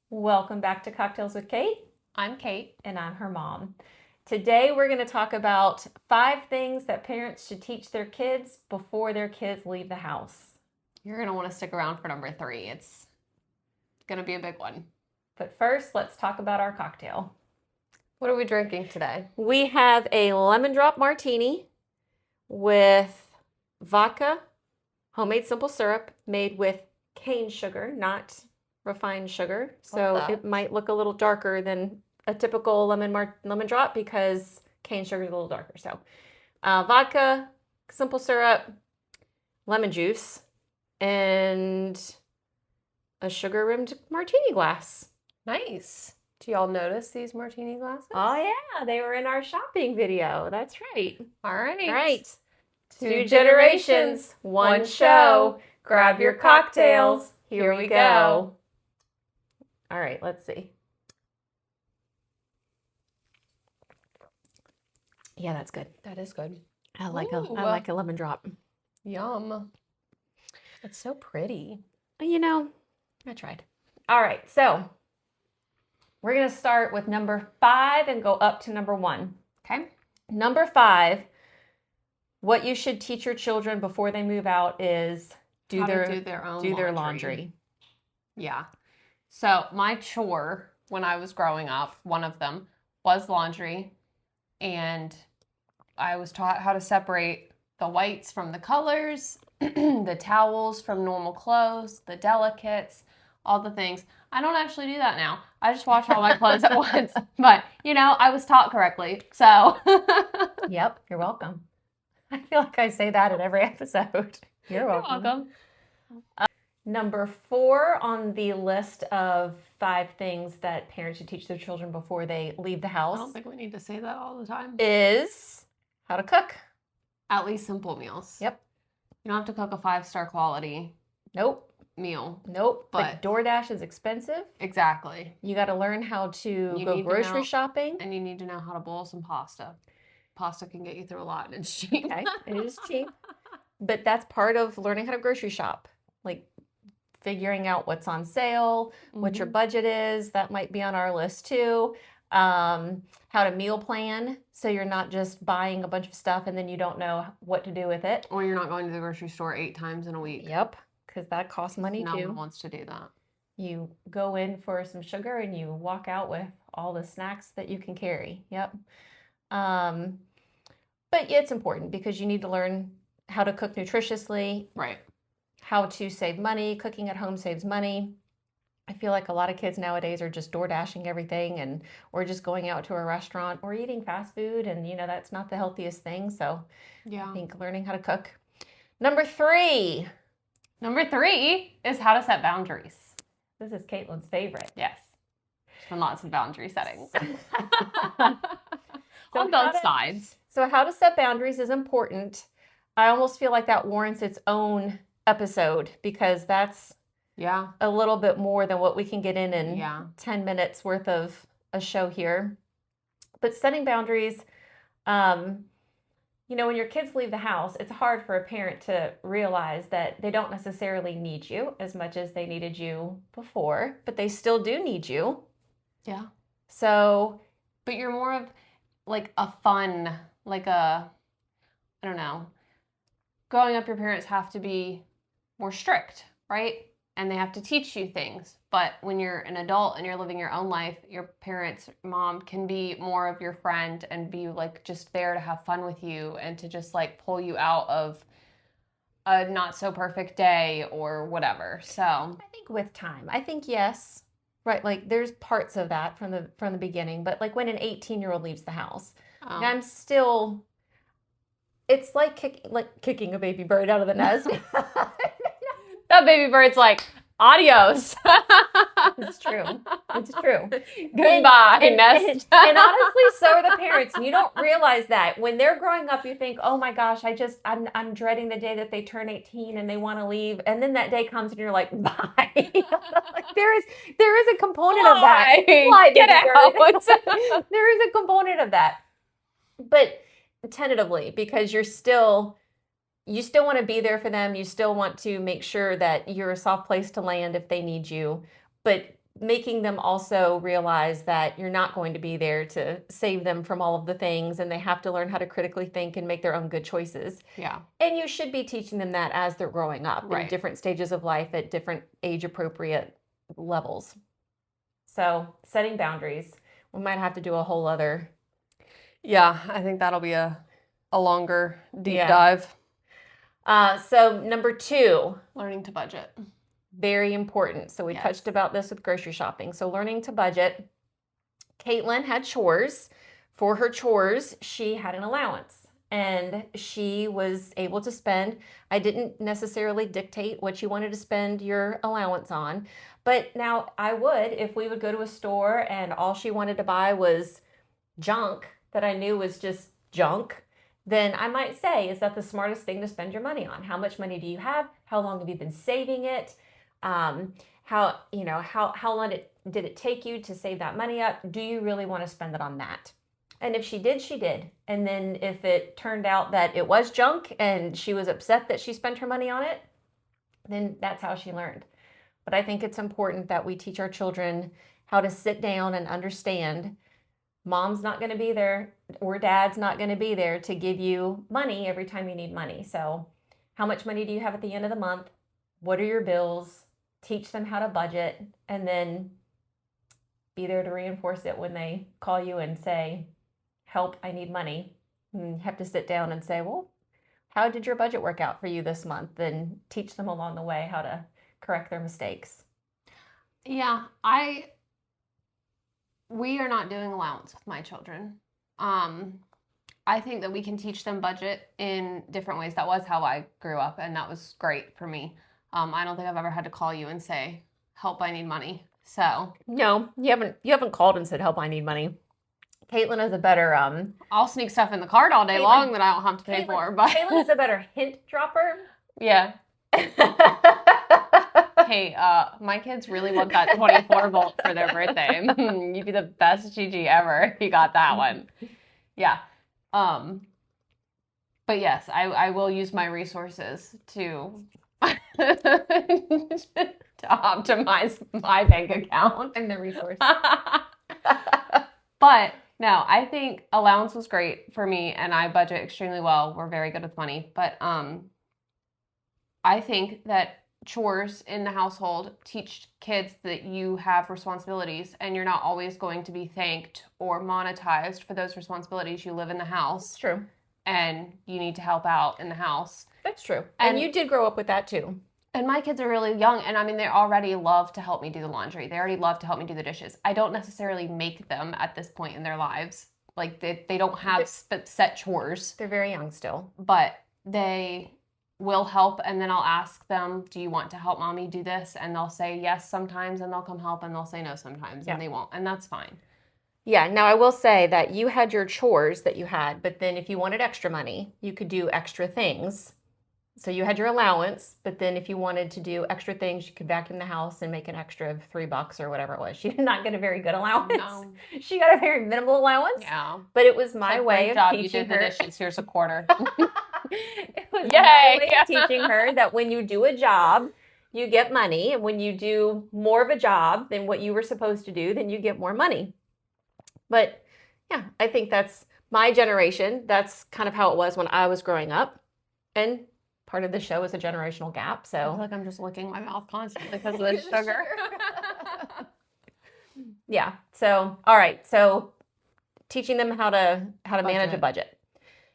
Welcome back to Cocktails with Kate. I'm Kate. And I'm her mom. Today we're going to talk about 5 things that parents should teach their kids before their kids leave the house. You're going to want to stick around for number 3. It's going to be a big one. But first, let's talk about our cocktail. What are we drinking today? We have a lemon drop martini with vodka, homemade simple syrup made with cane sugar, not refined sugar. So it might look a little darker than a typical lemon drop because cane sugar is a little darker. So vodka, simple syrup, lemon juice, and a sugar-rimmed martini glass. Nice. Do y'all notice these martini glasses? Oh, yeah. They were in our shopping video. That's right. All right. All right. 2 generations, 1 show. Grab your cocktails. Here we go. All right, let's see. Yeah, that's good. That is good. I like a lemon drop. Yum. It's so pretty. You know, I tried. All right, so we're going to start with number 5 and go up to number 1. Okay. Number 5, what you should teach your children before they move out is do their laundry. Yeah. So my chore when I was growing up, one of them was laundry, and I was taught how to separate the whites from the colors, the towels from normal clothes, the delicates, all the things. I don't actually do that now. I just wash all my clothes at once. But, I was taught correctly. So. Yep, you're welcome. I feel like I say that in every episode. You're welcome. Number 4 on the list of 5 things that parents should teach their children before they leave the house. I don't think we need to say that all the time. Is how to cook. At least simple meals. Yep. You don't have to cook a 5-star quality meal. Nope. But DoorDash is expensive. Exactly. You got to learn how to go grocery shopping. And you need to know how to boil some pasta. Pasta can get you through a lot, and it's cheap. Okay, it is cheap. But that's part of learning how to grocery shop. Like figuring out what's on sale, what your budget is. That might be on our list too. How to meal plan so you're not just buying a bunch of stuff and then you don't know what to do with it. Or you're not going to the grocery store 8 times in a week. Yep, because that costs money too. No one wants to do that. You go in for some sugar and you walk out with all the snacks that you can carry. Yep. But it's important because you need to learn how to cook nutritiously. Right. How to save money. Cooking at home saves money. I feel like a lot of kids nowadays are just door dashing everything or just going out to a restaurant or eating fast food. And, that's not the healthiest thing. So I think learning how to cook. Number 3. Number 3 is how to set boundaries. This is Caitlin's favorite. Yes. And lots of boundary settings. On both sides. So how to set boundaries is important. I almost feel like that warrants its own episode because that's a little bit more than what we can get in 10 minutes worth of a show here. But setting boundaries, when your kids leave the house, it's hard for a parent to realize that they don't necessarily need you as much as they needed you before, but they still do need you. Yeah. So. But you're more of like a fun, I don't know. Growing up, your parents have to be more strict, right? And they have to teach you things. But when you're an adult and you're living your own life, your parents, mom can be more of your friend and be just there to have fun with you and to just pull you out of a not so perfect day or whatever. So I think with time, yes, right. There's parts of that from the beginning, but when an 18-year-old leaves the house, I'm still. It's like kicking a baby bird out of the nest. That baby bird's like, adios. It's true. Goodbye, nest. And honestly, so are the parents. And you don't realize that. When they're growing up, you think, oh my gosh, I'm dreading the day that they turn 18 and they want to leave. And then that day comes and you're like, bye. There is a component of that. Fly, get out. There is a component of that. But tentatively, because you still want to be there for them. You still want to make sure that you're a soft place to land if they need you. But making them also realize that you're not going to be there to save them from all of the things, and they have to learn how to critically think and make their own good choices. Yeah. And you should be teaching them that as they're growing up in Right. different stages of life at different age appropriate levels. So setting boundaries, we might have to do a whole other. Yeah, I think that'll be a longer deep Yeah. dive. So number 2, Learning to budget. very important. So we Yes. touched about this with grocery shopping. So learning to budget. Caitlin had chores. For her chores, she had an allowance, and she was able to spend. I didn't necessarily dictate what you wanted to spend your allowance on, but now I would, if we would go to a store and all she wanted to buy was junk that I knew was just junk, then I might say, is that the smartest thing to spend your money on? How much money do you have? How long have you been saving it? How long did it take you to save that money up? Do you really want to spend it on that? And if she did, she did. And then if it turned out that it was junk and she was upset that she spent her money on it, then that's how she learned. But I think it's important that we teach our children how to sit down and understand mom's not going to be there or dad's not going to be there to give you money every time you need money. So how much money do you have at the end of the month? What are your bills? Teach them how to budget, and then be there to reinforce it when they call you and say, help, I need money. And you have to sit down and say, well, how did your budget work out for you this month? And teach them along the way how to correct their mistakes. Yeah, we are not doing allowance with my children. I think that we can teach them budget in different ways. That was how I grew up, and that was great for me. I don't think I've ever had to call you and say, help, I need money. So No, you haven't called and said, help, I need money. Caitlin is a better I'll sneak stuff in the cart all day long that I don't have to pay for. But Caitlin is a better hint dropper. Yeah. Hey, my kids really want that 24 volt for their birthday. You'd be the best Gigi ever if you got that one. Yeah. But yes, I will use my resources to optimize my bank account. I'm the resource. But no, I think allowance was great for me, and I budget extremely well. We're very good with money. But I think that chores in the household teach kids that you have responsibilities, and you're not always going to be thanked or monetized for those responsibilities. You live in the house. That's true. And you need to help out in the house. That's true. And you did grow up with that too. And my kids are really young, and I mean, they already love to help me do the laundry. They already love to help me do the dishes. I don't necessarily make them at this point in their lives. Like, they don't have set chores. They're very young still. But they will help, and then I'll ask them, do you want to help mommy do this? And they'll say yes sometimes, and they'll come help, and they'll say no sometimes, and they won't. And that's fine. Yeah. Now, I will say that you had your chores that you had, but then if you wanted extra money, you could do extra things. So you had your allowance, but then if you wanted to do extra things, you could vacuum the house and make an extra of $3 or whatever it was. She did not get a very good allowance. No. She got a very minimal allowance. Yeah. But it was my way of teaching you did her. The dishes. Here's a quarter. It was my way of teaching her that when you do a job, you get money. And when you do more of a job than what you were supposed to do, then you get more money. But yeah, I think that's my generation. That's kind of how it was when I was growing up. And part of the show is a generational gap. I So feel like I'm just licking my mouth constantly because of the sugar. yeah. So all right. So teaching them how to manage a budget.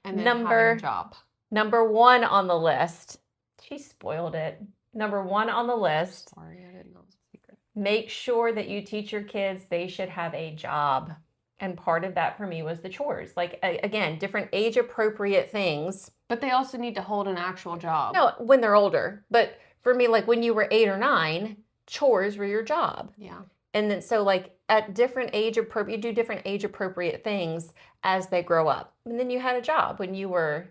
And then having a job. Number 1 on the list. She spoiled it. Number 1 on the list. Sorry, I didn't know it was a secret. Make sure that you teach your kids they should have a job. And part of that for me was the chores. Like, again, different age appropriate things. But they also need to hold an actual job. No, when they're older. But for me, like when you were 8 or 9, chores were your job. Yeah. And then so like at different age appropriate, you do different age appropriate things as they grow up. And then you had a job when you were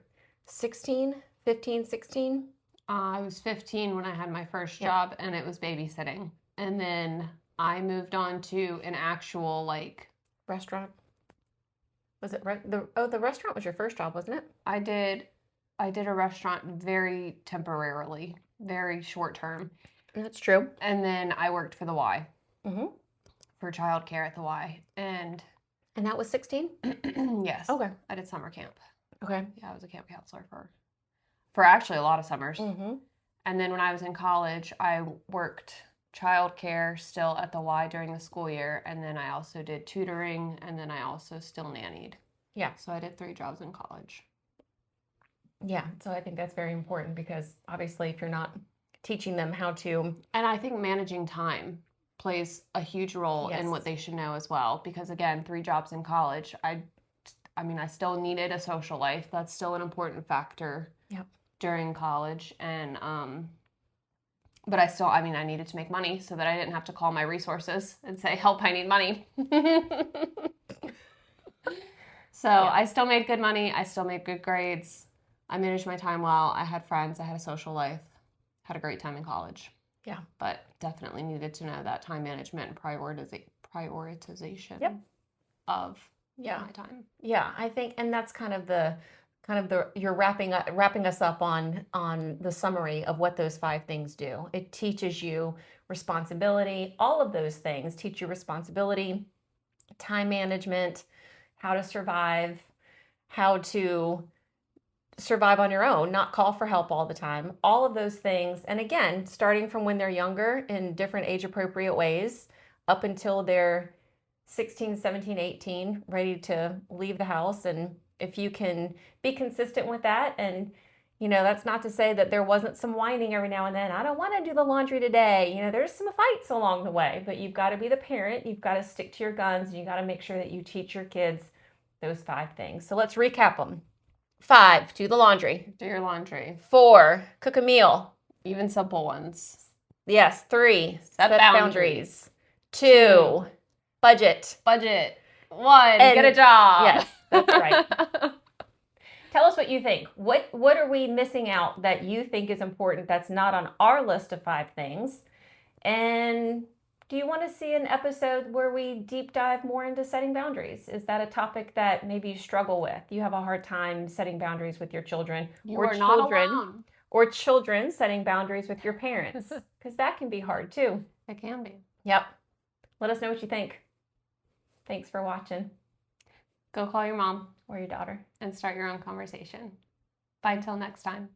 15, 16. I was 15 when I had my first job, and it was babysitting. And then I moved on to an actual Restaurant. Was it right? The restaurant was your first job, wasn't it? I did a restaurant very temporarily, very short term. That's true. And then I worked for the Y. Mm-hmm. for childcare at the Y. And that was 16? Yes. Okay. I did summer camp. Okay. Yeah, I was a camp counselor for actually a lot of summers. Mm-hmm. And then when I was in college, I worked childcare still at the Y during the school year. And then I also did tutoring. And then I also still nannied. Yeah. So I did 3 jobs in college. Yeah. So I think that's very important because obviously if you're not teaching them how to. And I think managing time plays a huge role Yes. in what they should know as well. Because again, 3 jobs in college, I mean, I still needed a social life. That's still an important factor. Yep. During college. And, but I still, I mean, I needed to make money so that I didn't have to call my resources and say, help, I need money. So Yeah. I still made good money. I still made good grades. I managed my time well. I had friends. I had a social life. Had a great time in college. Yeah. But definitely needed to know that time management and prioritization Yep. of Yeah. my time. Yeah, I think, and that's kind of the you're wrapping us up on the summary of what those 5 things do. It teaches you responsibility. All of those things teach you responsibility, time management, how to survive on your own, not call for help all the time. All of those things. And again, starting from when they're younger in different age appropriate ways up until they're 16, 17, 18, ready to leave the house. And if you can be consistent with that, and that's not to say that there wasn't some whining every now and then. I don't want to do the laundry today. There's some fights along the way, but you've got to be the parent. You've got to stick to your guns, and you got to make sure that you teach your kids those 5 things. So let's recap them. 5, do the laundry. Do your laundry. 4, cook a meal. Even simple ones. Yes. 3, Set boundaries. 2, budget. 1, And get a job. Yes, that's right. Tell us what you think. What are we missing out that you think is important that's not on our list of 5 things? And do you want to see an episode where we deep dive more into setting boundaries? Is that a topic that maybe you struggle with? You have a hard time setting boundaries with your children, or children setting boundaries with your parents, because that can be hard too. It can be. Yep. Let us know what you think. Thanks for watching. Go call your mom Or your daughter. and start your own conversation. Bye till next time.